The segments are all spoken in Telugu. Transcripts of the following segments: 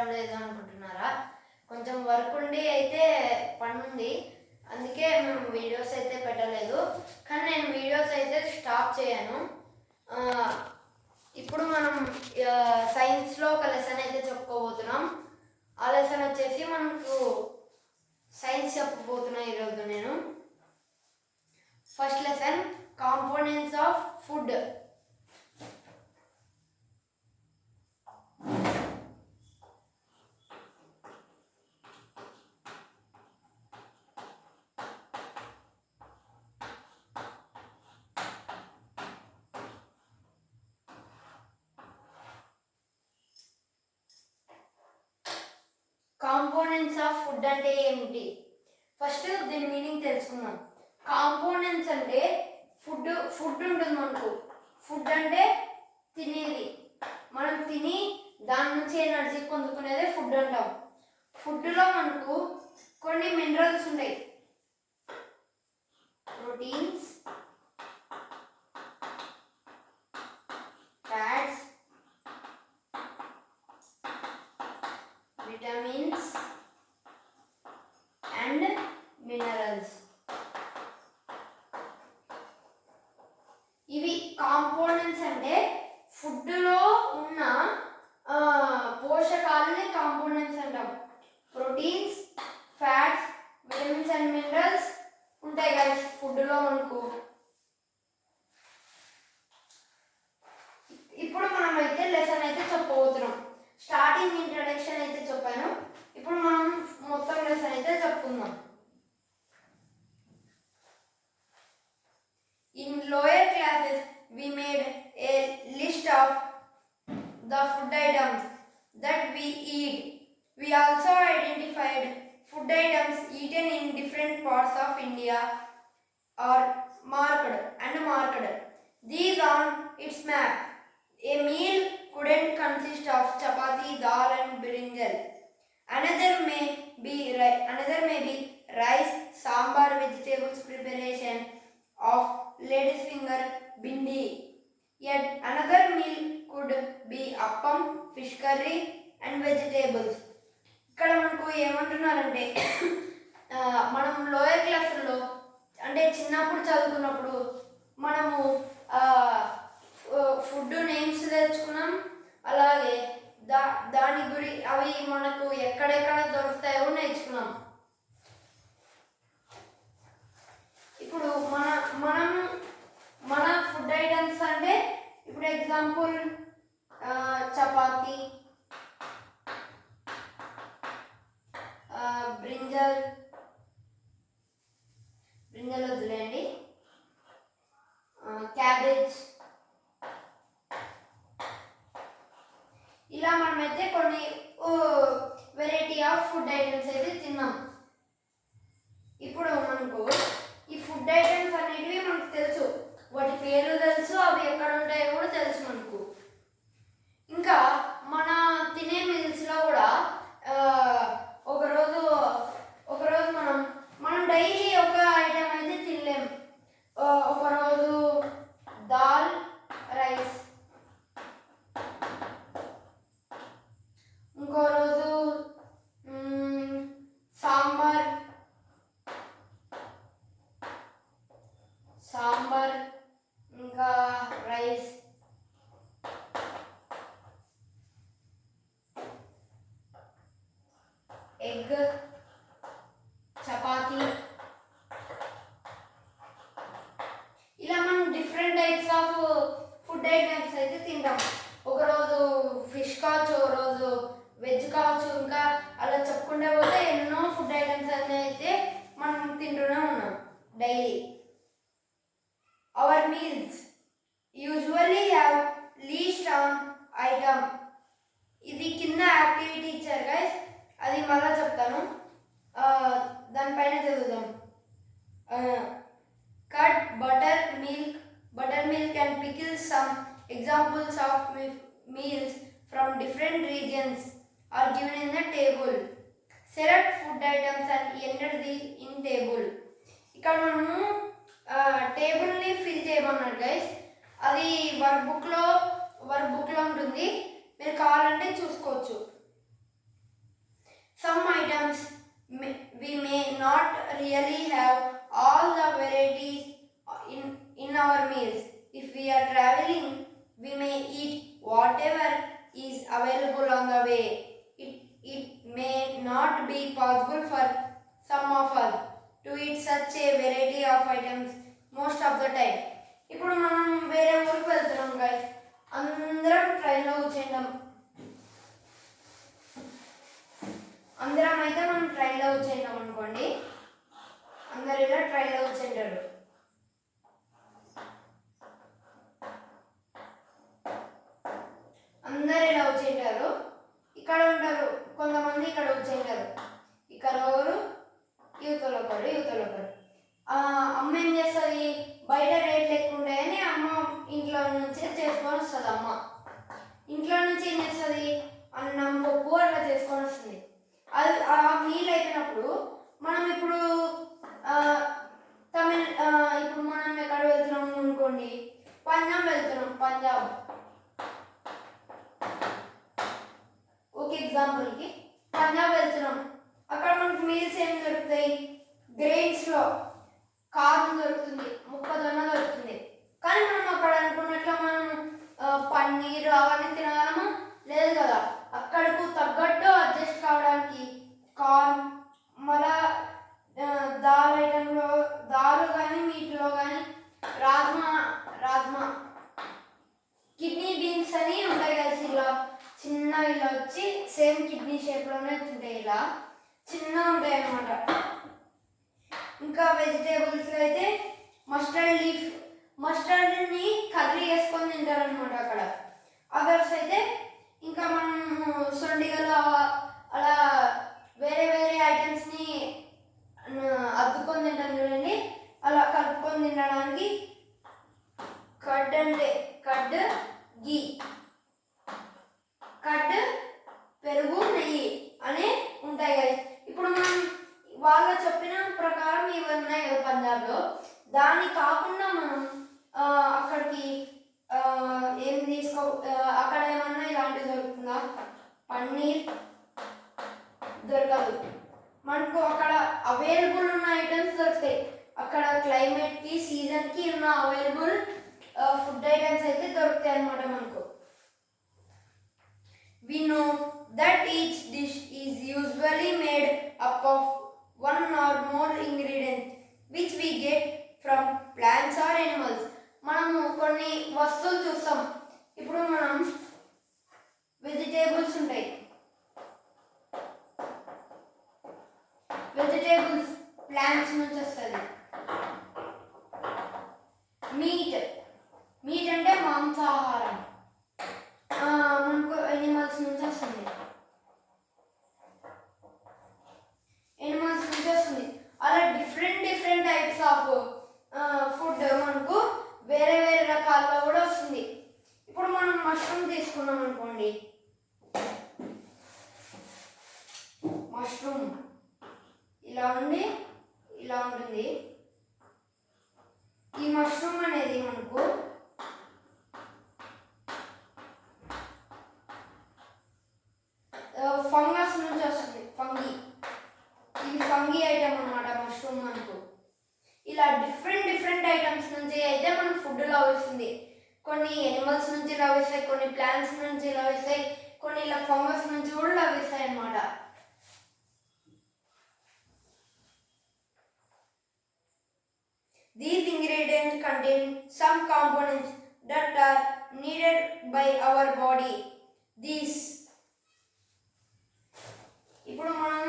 పెట్టడం లేదు అనుకుంటున్నారా? కొంచెం వర్క్ ఉండి అయితే పని ఉంది, అందుకే మేము వీడియోస్ అయితే పెట్టలేదు. కానీ నేను వీడియోస్ అయితే స్టాప్ చేయను. ఇప్పుడు మనం సైన్స్లో ఒక లెసన్ అయితే చెప్పుకోబోతున్నాం. ఆ లెసన్ వచ్చేసి మనకు సైన్స్ చెప్పబోతున్నా ఈరోజు నేను. First lesson components of food. Components of food అంటే ఏమిటి? ఫస్ట్ దీని మీనింగ్ తెలుసుకుందాం. కాంపోనెంట్స్ అంటే ఫుడ్ ఉంటుంది మనకు. ఫుడ్ అంటే తినేది, మనం తిని దాని నుంచి ఎనర్జీ పొందుకునేదే ఫుడ్ అంటాం. ఫుడ్లో మనకు కొన్ని మినరల్స్ ఉంటాయి, proteins, fats, vitamins and minerals. ఇవి కాంపోనెంట్స్ అంటే ఫుడ్లో ఉన్న పోషకాలని కాంపోనెంట్స్ అంటాం. Proteins, fats, vitamins and minerals ఉంటాయి కదా ఫుడ్లో మనకు. ఇప్పుడు మనం అయితే లెసన్ అయితే చెప్పబోతున్నాం. స్టార్టింగ్ ఇంట్రడక్షన్ అయితే చెప్పాను, ఇప్పుడు మనం మొత్తం లెసన్ అయితే చెప్పుకుందాం. In lower classes, we made a list of the food items that we eat. We also identified food items eaten in different parts of India are marked. These on its map. A meal couldn't consist of chapati, dal and brinjal. Another may be rice, sambar, vegetables preparation of lady's finger, bindi. Yet another meal could be appam, fish curry and vegetables. ఇక్కడ మనకు ఏమంటున్నారంటే మనం లోయర్ క్లాసుల్లో అంటే చిన్నప్పుడు చదువుకున్నప్పుడు మనము ఫుడ్ నేమ్స్ తెచ్చుకున్నాం, అలాగే దాని అవి మనకు ఎక్కడెక్కడ దొరుకుతాయో నేర్చుకున్నాం. ఇప్పుడు మన ఫుడ్ ఐటమ్స్ అంటే ఇప్పుడు ఎగ్జాంపుల్ చపాతి, బ్రింజల్ వదిలేండి, క్యాబేజ్, ఇలా మనమైతే కొన్ని వెరైటీ ఆఫ్ ఫుడ్ ఐటమ్స్ అయితే తిన్నాం. ఇప్పుడు మనకు ఈ ఫుడ్ ఐటమ్స్ అనేటివి మనకు తెలుసు, వాటి పేర్లు తెలుసు, అవి ఎక్కడ ఉంటాయో కూడా తెలుసు మనకు. ఇంకా మన తినే మీల్స్లో కూడా ఒకరోజు మనం డైలీ ఒక ఐటమ్ అయితే తినలేము. ఒకరోజు దాల్ రైస్, ఇంకో రోజు సాంబార్ ఇంకా రైస్, ఎగ్, చపాతి, ఇలా మనం different types of food items అయితే తింటాం. ఒకరోజు ఫిష్ కావచ్చు, ఒక రోజు వెజ్ కావచ్చు, ఇంకా అలా చెప్పుకుంటే పోతే ఎన్నో ఫుడ్ ఐటమ్స్ అయితే మనం తింటూనే ఉన్నాం daily. Our meals usually have least on item. ఇది కింద యాక్టివిటీ ఇచ్చారు గైస్, అది మళ్ళీ చెప్తాను, దానిపైన చదువుదాం. Cut butter milk and pickles. Some examples of meals from different regions are given in the table. Select food items and enter in table. ఇక్కడ మనము టేబుల్ని ఫిల్ చేయమన్నాడు గైస్. అది వర్క్ బుక్లో ఉంటుంది, మీరు కావాలంటే చూసుకోవచ్చు. Some items we may not really have all the varieties in our meals. If we are traveling, we may eat whatever is available on the way. It may not be possible for some of us to eat such a variety of items most of the time. ఇప్పుడు మనం వేరే ఊరికి వెళ్తున్నాం గైస్, అందరం ట్రైన్లో కూర్చుంటాం. అందరం అయితే మనం ట్రైన్లో కూర్చుంటాం అనుకోండి, అందరు ఇలా ట్రైన్లో కూర్చుంటారు. అందరు ఇలా కూర్చుంటారు, ఇక్కడ ఉంటారు కొంతమంది, ఇక్కడ కూర్చుంటారు. ఇక్కడ ఒకరు, యువతలో ఒకరు, యువతలో ఒకరు. అమ్మ ఏం చేస్తుంది, బయట రేట్లు ఎక్కువ ఉంటాయని అమ్మ ఇంట్లో నుంచే చేసుకొని వస్తుంది. అమ్మ ఇంట్లో నుంచి ఏం చేస్తుంది, అన్నం పప్పు అట్లా చేసుకొని వస్తుంది. అది ఆ మీల్ అయిపోయినప్పుడు మనం ఇప్పుడు ఇప్పుడు మనం ఎక్కడ వెళ్తున్నాం అనుకోండి, పంజాబ్ వెళ్తున్నాం. పంజాబ్ ఓకే, ఎగ్జాంపుల్కి పంజాబ్ వెళ్తున్నాం. అక్కడ మనకు మీల్స్ ఏం దొరుకుతాయి, గ్రెయిన్స్లో కార్న్ దొరుకుతుంది, మొక్కజొన్న దొరుకుతుంది. కానీ మనం అక్కడ అనుకున్నట్లు మనం పన్నీర్ అవన్నీ తినగలమా, లేదు కదా. అక్కడకు తగ్గట్టు అడ్జస్ట్ కావడానికి కార్న్, మళ్ళా దాల్ ఐటెంలో దాల్ కానీ మీట్లో కానీ రాజ్మా కిడ్నీ బీన్స్ అని ఉంటాయి కదా, ఇలా చిన్న ఇలా వచ్చి సేమ్ కిడ్నీ షేప్లోనే ఉంటాయి, ఇలా చిన్న ఉంటాయి అన్నమాట. ఇంకా వెజిటేబుల్స్లో అయితే మస్టర్డ్ని కర్రీ వేసుకొని తింటారనమాట అక్కడ. అదర్స్ అయితే ఇంకా మనం సొండిగలు అలా వేరే వేరే ఐటమ్స్ని అద్దుకొని తింటాం చూడండి, అలా కలుపుకొని తినడానికి కర్డ్, గీ, కర్డ్, పెరుగు, నెయ్యి అనే ఉంటాయి కదా. ఇప్పుడు మనం వాళ్ళు చెప్పిన ప్రకారం ఇవి ఉన్నాయి కదా పంజాబ్లో, దాన్ని కాకుండా మనం అక్కడికి ఏం అక్కడ ఏమన్నా ఇలాంటివి దొరుకుతుందా, పన్నీర్ దొరకదు మనకు. అక్కడ అవైలబుల్ ఉన్న ఐటమ్స్ దొరుకుతాయి, అక్కడ క్లైమేట్కి సీజన్కి ఉన్న అవైలబుల్ ఫుడ్ ఐటమ్స్ అయితే దొరుకుతాయి అన్నమాట మనకు. We know that each dish is usually made up of one or more ingredients which we get from plants or animals. మనము కొన్ని వస్తువులు చూస్తాం. ఇప్పుడు మనం వెజిటేబుల్స్ ఉంటాయి, వెజిటేబుల్స్ ప్లాంట్స్ నుంచి వస్తుంది. మీట్ అంటే మాంసాహారం, మనకు ఎనిమల్స్ నుంచి వస్తుంది. అలా డిఫరెంట్ టైప్స్ ఆఫ్ ఫుడ్ మనకు వేరే వేరే రకాల్లో కూడా వస్తుంది. ఇప్పుడు మనం మష్రూమ్ తీసుకున్నాం అనుకోండి, మష్రూమ్ ఇలా ఉంటుంది. ఈ మష్రూమ్ అనేది మనకు ఫంగస్ నుంచి వస్తుంది, ఇది ఫంగీ ఐటమ్ అన్నమాట మష్రూమ్ మనకు. ఇలా డిఫరెంట్ ఐటమ్స్ నుంచి అయితే మనకు ఫుడ్ లభిస్తుంది. కొన్ని ఎనిమల్స్ నుంచి లభిస్తాయి, కొన్ని ప్లాంట్స్ నుంచి లభిస్తాయి, కొన్ని ఇలా ఫంగస్ నుంచి కూడా లభిస్తాయి అన్నమాట. These ingredients contain some components that are needed by our body. These ఇప్పుడు మనం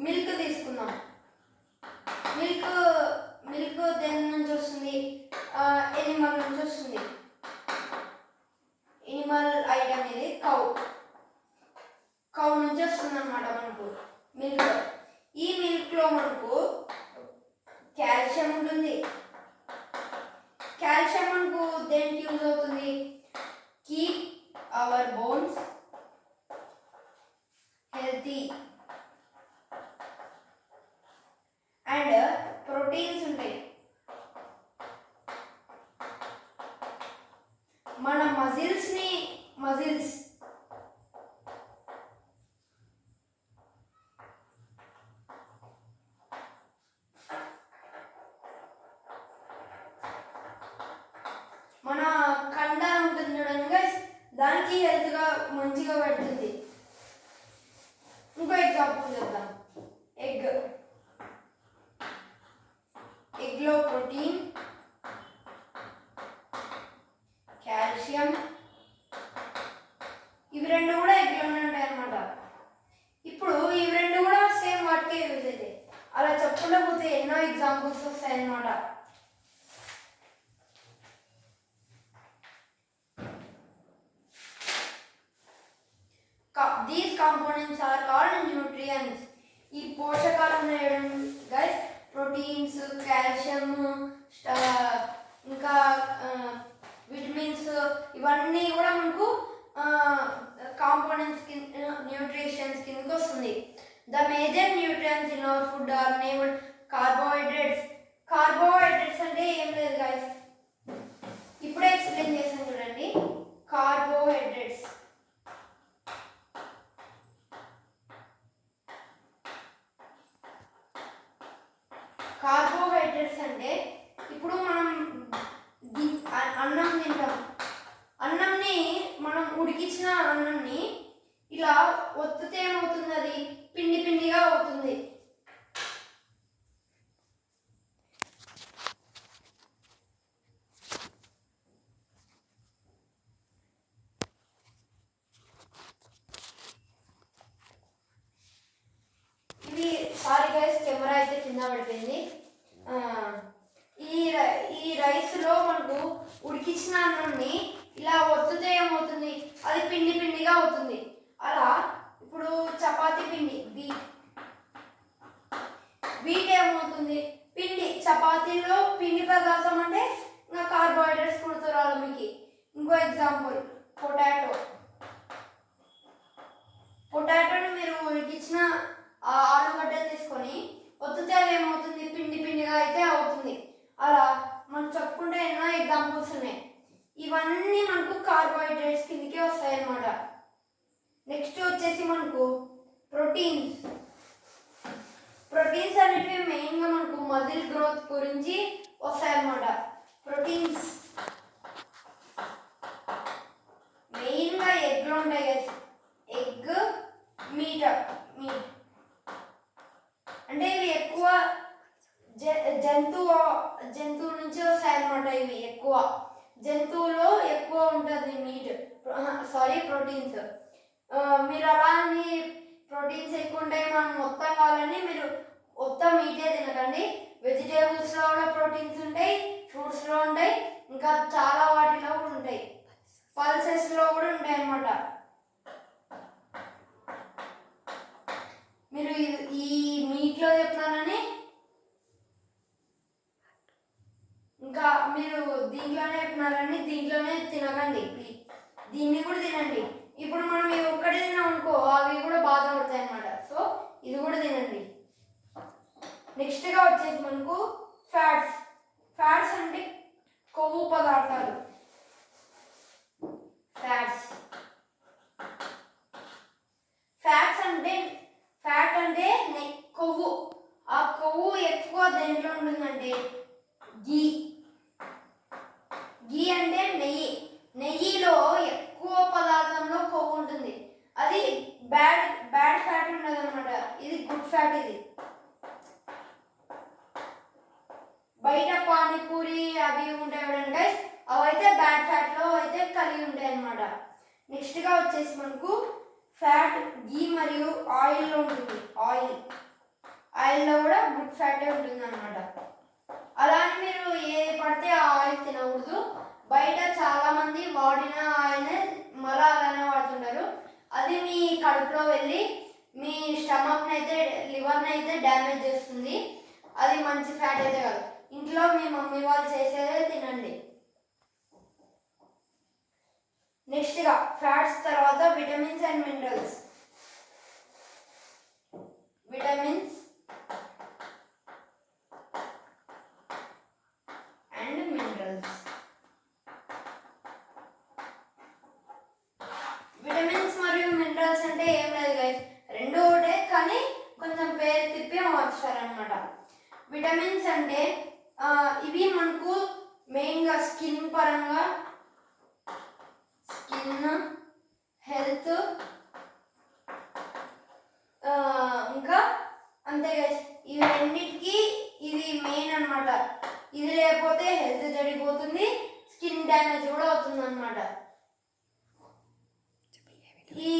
మిల్క్ తీసుకుందాం. మిల్క్ దేని నుంచి వస్తుంది, ఎనిమల్ నుంచి వస్తుంది. ఎనిమల్ ఐటమ్ ఇది కౌ నుంచి వస్తుంది అన్నమాట మనకు మిల్క్. ఈ మిల్క్లో మనకు కాల్షియం ఉంటుంది. కాల్షియం మనకు దేనికి యూజ్ అవుతుంది, keep our bones healthy. And proteins ఉంటాయి, మన మజిల్స్ మన కండ ఉంటుంది చూడండి గైస్, దానికి హెల్త్గా మంచిగా పెడుతుంది. ఇంకో ఎగ్జాంపుల్ చెప్తాం. ఎగ్లో ప్రోటీన్, కాల్షియం, ఇవి రెండు కూడా ఎగ్లోనే ఉంటాయి అన్నమాట. ఇప్పుడు ఇవి రెండు కూడా సేమ్ వాటికే యూజ్ అవుతాయి. అలా చెప్పుకుంటూ పోతే ఎన్నో ఎగ్జాంపుల్స్ వస్తాయి అన్నమాట. These components are called nutrients. ఈ పోషకాలు ఉన్నాయి గైస్, ప్రోటీన్స్, కాల్షియం, ఇంకా విటమిన్స్, ఇవన్నీ కూడా మనకు కాంపోనెంట్స్ కింద, న్యూట్రిషన్స్ కిందకి వస్తుంది. The major nutrients in our food are named carbohydrates. Carbohydrates అంటే ఏం లేదు గైస్, ఇప్పుడే ఎక్స్ప్లెయిన్ చేస్తాను చూడండి. కార్బోహైడ్రేట్స్ అంటే ఇప్పుడు మనం అన్నం తింటాం. అన్నంని మనం ఉడికించిన అన్నంని ఇలా ఒత్తితే ఏమవుతుంది, అది పిండి పిండిగా అవుతుంది. ఇది సారీ గైస్, కెమెరా అయితే కింద పడిపోయింది. ఈ రైస్లో మనకు ఉడికించిన అన్నంని ఇలా ఒత్తితే ఏమవుతుంది, అది పిండి పిండిగా అవుతుంది. అలా ఇప్పుడు చపాతీ పిండి, వీట్ ఏమవుతుంది, పిండి. చపాతీలో పిండి పదార్థం అంటే ఇంకా కార్బోహైడ్రేట్స్ కుడుతురాలు మీకు. ఇంకో ఎగ్జాంపుల్ పొటాటోని మీరు ఉడికించిన ఆలుగడ్డ తీసుకొని ఒత్తితే అది ఏమవుతుంది, పిండి పిండిగా అయితే అవుతుంది. అలా మనం చెప్పుకుంటే ఎన్నో ఎగ్జాంపుల్స్ ఉన్నాయి. ఇవన్నీ మనకు కార్బోహైడ్రేట్స్ కిందకే వస్తాయి అన్నమాట. నెక్స్ట్ వచ్చేసి మనకు ప్రోటీన్స్. ప్రోటీన్స్ అనేటివి మెయిన్గా మనకు మజిల్ గ్రోత్ గురించి వస్తాయి అన్నమాట. ప్రోటీన్స్ మెయిన్గా ఎగ్లో ఉంటాయి కదా, ఎగ్, మీట్ అంటే ఇవి ఎక్కువ జంతువు నుంచి వస్తాయి అన్నమాట. ఇవి ఎక్కువ జంతువులో ఎక్కువ ఉంటుంది ప్రోటీన్స్. మీరు అలా అని ప్రోటీన్స్ ఎక్కువ ఉంటాయి మనం మొత్తం కావాలని మీరు మొత్తం మీటే తినకండి. వెజిటేబుల్స్లో కూడా ప్రోటీన్స్ ఉంటాయి, ఫ్రూట్స్లో ఉంటాయి, ఇంకా చాలా వాటిలో కూడా ఉంటాయి, పల్సెస్లో కూడా ఉంటాయి అన్నమాట. మీరు ఈ మీట్లో చెప్తున్నానని ఇంకా మీరు దీంట్లోనే చెప్తున్నారని దీంట్లోనే తినకండి, దీన్ని కూడా తినండి. ఇప్పుడు మనం ఇవి ఒక్కటే తిన్నాం అనుకో, అవి కూడా బాధపడతాయి అన్నమాట. సో ఇది కూడా తినండి. నెక్స్ట్గా వచ్చేసి మనకు ఫ్యాట్స్. ఫ్యాట్స్ అంటే కొవ్వు పదార్థాలు. ఫ్యాట్ అంటే కొవ్వు. ఆ కొవ్వు ఎక్కువ దేంట్లో ఉంటుందంటే గీ అంటే నెయ్యి. నెయ్యిలో ఎక్కువ పదార్థంలో కొవ్వు ఉంటుంది. అది బ్యాడ్ ఫ్యాట్ ఉండదు అనమాట, ఇది గుడ్ ఫ్యాట్. ఇది బయట పానీపూరి అవి ఉంటాయి చూడండి గైస్, అవైతే బ్యాడ్ ఫ్యాట్లో అయితే కలిగి ఉంటాయి అన్నమాట. నెక్స్ట్గా వచ్చేసి మనకు ఫ్యాట్ గీ మరియు ఆయిల్లో ఉంటుంది. ఆయిల్లో కూడా గుడ్ ఫ్యాటే ఉంటుంది అనమాట. అలానే మీరు ఏ పడితే ఆ ఆయిల్ తినకూడదు. బయట చాలామంది వాడిన ఆయిల్ని మళ్ళీ అలానే వాడుతుంటారు. అది మీ కడుపులో వెళ్ళి మీ స్టమక్ని అయితే, లివర్ని అయితే డ్యామేజ్ చేస్తుంది. అది మంచి ఫ్యాట్ అయితే కాదు. ఇంట్లో మీ మమ్మీ వాళ్ళు చేసేదే తినండి. నెక్స్ట్గా ఫ్యాట్స్ తర్వాత vitamins and minerals. Vitamins and minerals. Vitamins మరియు మినరల్స్ అంటే ఏం లేదు గైస్, రెండు ఒకటే కానీ కొంచెం పేరు తిప్పి మార్చారనమాట. విటమిన్స్ అంటే ఇవి మనకు మెయిన్గా ఇంకా స్కిన్ పరంగా స్కిన్ హెల్త్ ఇంకా అంతే గైస్, ఇవన్నిటికీ ఇది మెయిన్ అనమాట. ఇది లేకపోతే హెల్త్ చెడిపోతుంది, స్కిన్ డ్యామేజ్ కూడా అవుతుంది అనమాట. ఈ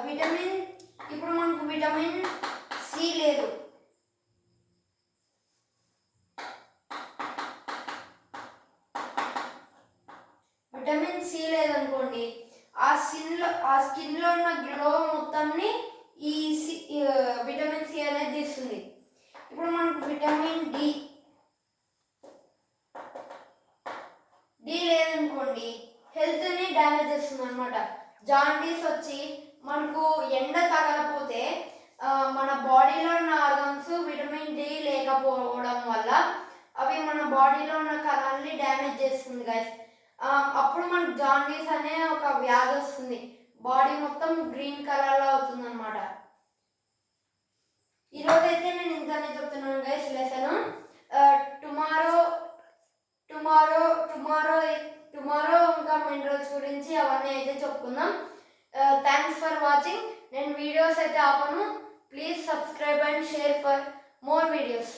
విటమిన్, ఇప్పుడు మనకు విటమిన్ సి లేదు, విటమిన్ సి లేదనుకోండి, ఆ స్కిన్లో ఉన్న గ్లో మొత్తంని ఈ విటమిన్ సి అనేది తీస్తుంది. ఇప్పుడు మనకు విటమిన్ డి లేదనుకోండి, హెల్త్ని డ్యామేజ్ చేస్తుంది అనమాట. జాండీస్ వచ్చి మనకు ఎండ తగలపోతే మన బాడీలో ఉన్న ఆర్గన్స్ విటమిన్ డి లేకపోవడం వల్ల అవి మన బాడీలో ఉన్న కణాలని డ్యామేజ్ చేస్తుంది గైస్. అప్పుడు మనకు జాండీస్ అనే ఒక వ్యాధి వస్తుంది, బాడీ మొత్తం గ్రీన్ కలర్లో అవుతుంది అనమాట. ఈరోజైతే నేను ఇంతనే చెప్తున్నాను గైస్ లెసన్. టుమారో ఇంకా మినరల్స్ గురించి అవన్నీ అయితే చెప్పుకుందాం. Thanks for watching. నేను వీడియోస్ అయితే ఆపను. Please subscribe and share for more videos.